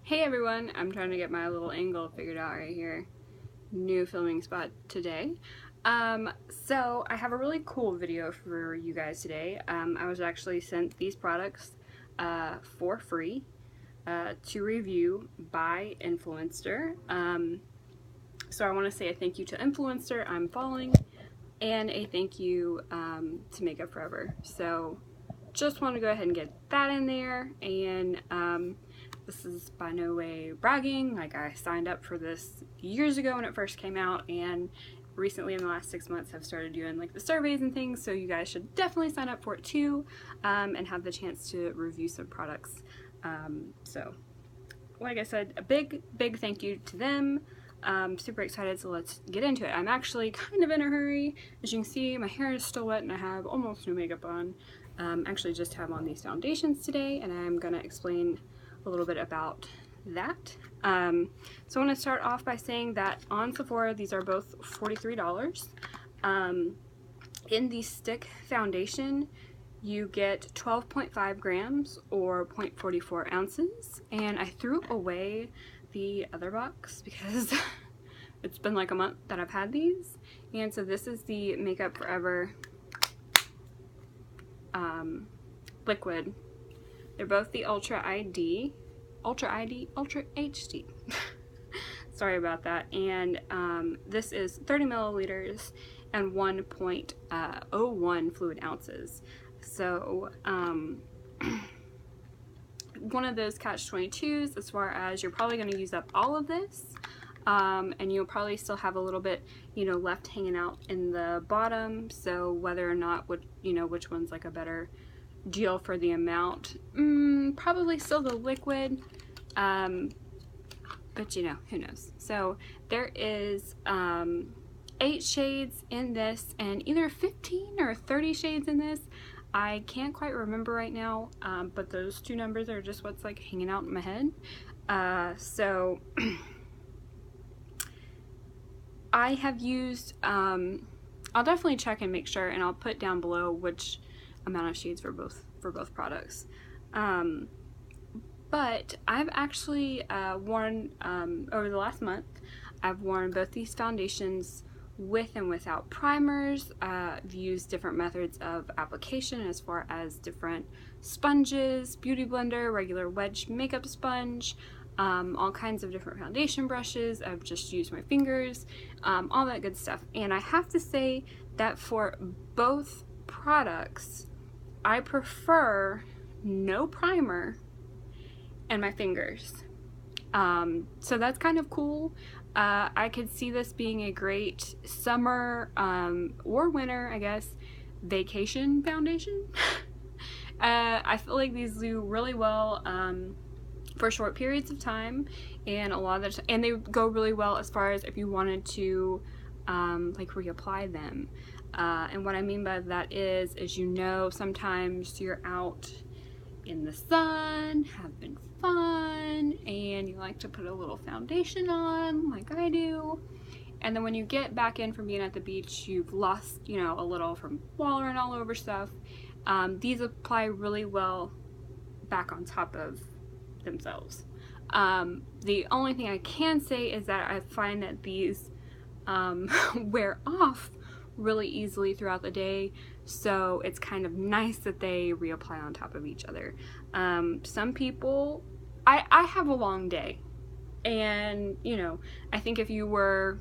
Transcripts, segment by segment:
Hey everyone, I'm trying to get my little angle figured out right here. New filming spot today. So I have a really cool video for you guys today. I was actually sent these products for free to review by Influencer. So I want to say a thank you to Influencer I'm following and a thank you to Makeup Forever. So just want to go ahead and get that in there, and this is by no way bragging. Like, I signed up for this years ago when it first came out, and recently in the last 6 months have started doing like the surveys and things, so you guys should definitely sign up for it too, and have the chance to review some products. So like I said, a big thank you to them. Super excited, so let's get into it. I'm actually kind of in a hurry. As you can see, my hair is still wet and I have almost no makeup on. Actually just have on these foundations today, and I'm gonna explain a little bit about that. So I want to start off by saying that on Sephora these are both $43. In the stick foundation you get 12.5 grams or 0.44 ounces, and I threw away the other box because it's been like a month that I've had these. And so this is the Makeup Forever liquid. They're both the Ultra HD, Ultra HD. Sorry about that. And this is 30 milliliters and 1.01 fluid ounces. So one of those catch-22s as far as you're probably going to use up all of this, and you'll probably still have a little bit, left hanging out in the bottom. So whether or not which one's like a better deal for the amount, probably still the liquid, but who knows. So there is 8 shades in this, and either 15 or 30 shades in this. I can't quite remember right now, but those two numbers are just what's like hanging out in my head. So I have used, I'll definitely check and make sure, and I'll put down below which amount of shades for both products. But I've actually worn, over the last month, I've worn both these foundations with and without primers. I've used different methods of application as far as different sponges, beauty blender, regular wedge makeup sponge, all kinds of different foundation brushes. I've just used my fingers, all that good stuff. And I have to say that for both products, I prefer no primer and my fingers. So that's kind of cool. I could see this being a great summer or winter, I guess, vacation foundation. I feel like these do really well for short periods of time, and and they go really well as far as if you wanted to like reapply them. And what I mean by that is sometimes you're out in the sun, having fun, and you like to put a little foundation on like I do, and then when you get back in from being at the beach, you've lost a little from wallowing all over stuff. These apply really well back on top of themselves. The only thing I can say is that I find that these wear off really easily throughout the day, so it's kind of nice that they reapply on top of each other. Some people, I have a long day, and I think if you were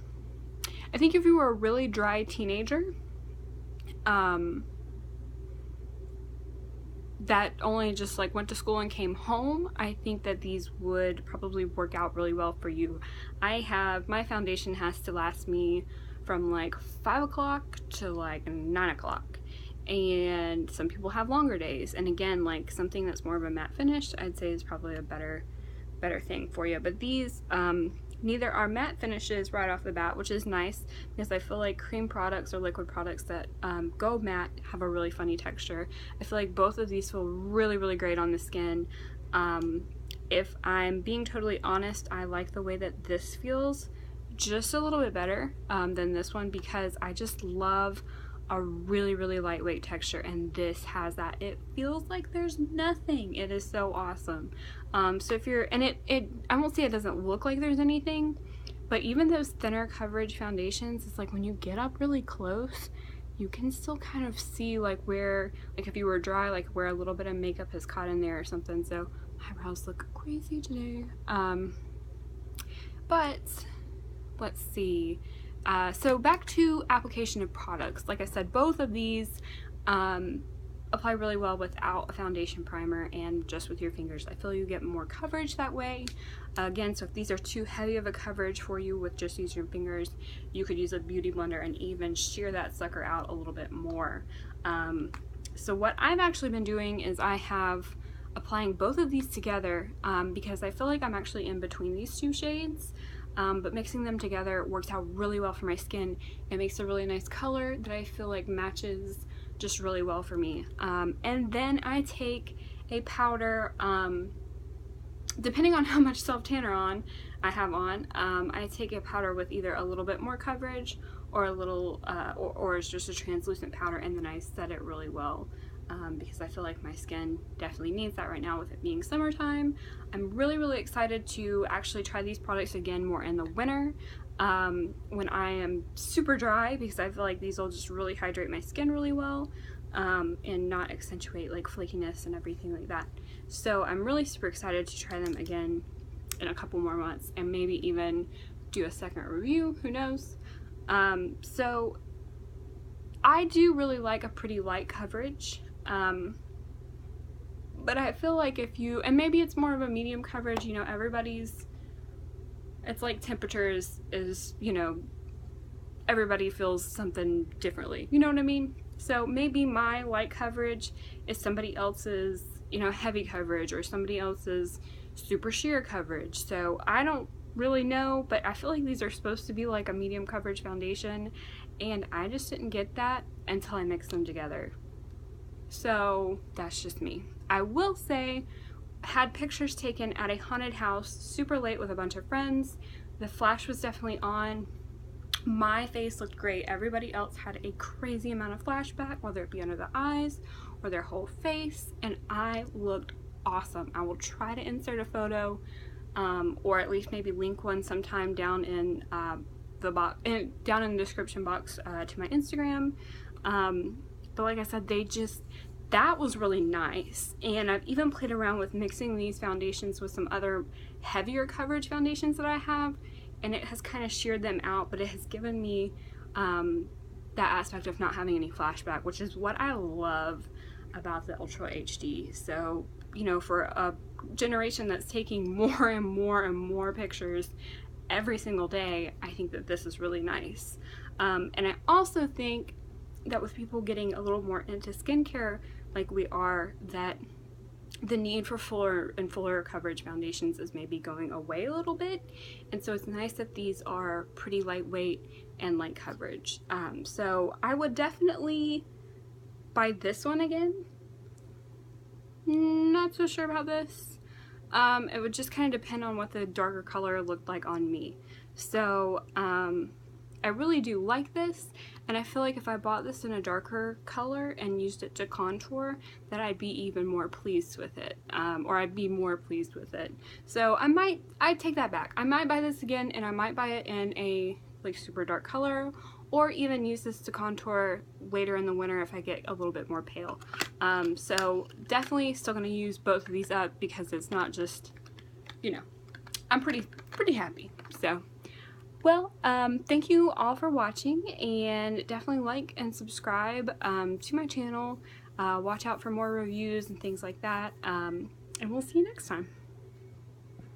a really dry teenager that only just like went to school and came home, I think that these would probably work out really well for you. My foundation has to last me from like 5 o'clock to like 9 o'clock, and some people have longer days, and again, like something that's more of a matte finish I'd say is probably a better thing for you. But these neither are matte finishes right off the bat, which is nice because I feel like cream products or liquid products that go matte have a really funny texture. I feel like both of these feel really great on the skin. If I'm being totally honest, I like the way that this feels just a little bit better than this one, because I just love a really, really lightweight texture, and this has that. It feels like there's nothing. It is so awesome. So if you're, and I won't say it doesn't look like there's anything, but even those thinner coverage foundations, it's like when you get up really close, you can still kind of see like where, like if you were dry, like where a little bit of makeup has caught in there or something. So my eyebrows look crazy today. But let's see. So back to application of products. Like I said, both of these apply really well without a foundation primer and just with your fingers. I feel you get more coverage that way. Again, so if these are too heavy of a coverage for you with just using your fingers, you could use a beauty blender and even shear that sucker out a little bit more. So what I've actually been doing is I have applying both of these together because I feel like I'm actually in between these two shades. But mixing them together works out really well for my skin. It makes a really nice color that I feel like matches just really well for me. And then I take a powder, depending on how much self-tanner I have on, I take a powder with either a little bit more coverage or a little, or it's just a translucent powder, and then I set it really well. Because I feel like my skin definitely needs that right now with it being summertime. I'm really, really excited to actually try these products again more in the winter when I am super dry, because I feel like these will just really hydrate my skin really well and not accentuate like flakiness and everything like that. So I'm really super excited to try them again in a couple more months and maybe even do a second review, who knows. So I do really like a pretty light coverage. But I feel like if you, and maybe it's more of a medium coverage, you know, it's like temperatures is, you know, everybody feels something differently, you know what I mean? So maybe my light coverage is somebody else's, you know, heavy coverage, or somebody else's super sheer coverage. So I don't really know, but I feel like these are supposed to be like a medium coverage foundation, and I just didn't get that until I mixed them together. So that's just me. I will say, had pictures taken at a haunted house super late with a bunch of friends. The flash was definitely on. My face looked great. Everybody else had a crazy amount of flashback, whether it be under the eyes or their whole face, and I looked awesome. I will try to insert a photo or at least maybe link one sometime down in the box, down in the description box to my Instagram. But like I said, that was really nice. And I've even played around with mixing these foundations with some other heavier coverage foundations that I have, and it has kind of sheared them out, but it has given me that aspect of not having any flashback, which is what I love about the Ultra HD. So, you know, for a generation that's taking more and more and more pictures every single day, I think that this is really nice. And I also think that with people getting a little more into skincare like we are, that the need for fuller and fuller coverage foundations is maybe going away a little bit, and so it's nice that these are pretty lightweight and light coverage. So I would definitely buy this one again. Not so sure about this. It would just kind of depend on what the darker color looked like on me. So I really do like this, and I feel like if I bought this in a darker color and used it to contour, that I'd be even more pleased with it, or I'd be more pleased with it. So I'd take that back. I might buy this again, and I might buy it in a like super dark color, or even use this to contour later in the winter if I get a little bit more pale. So definitely still gonna use both of these up, because it's not just, you know, I'm pretty happy. So, well, thank you all for watching, and definitely like and subscribe to my channel. Watch out for more reviews and things like that, and we'll see you next time.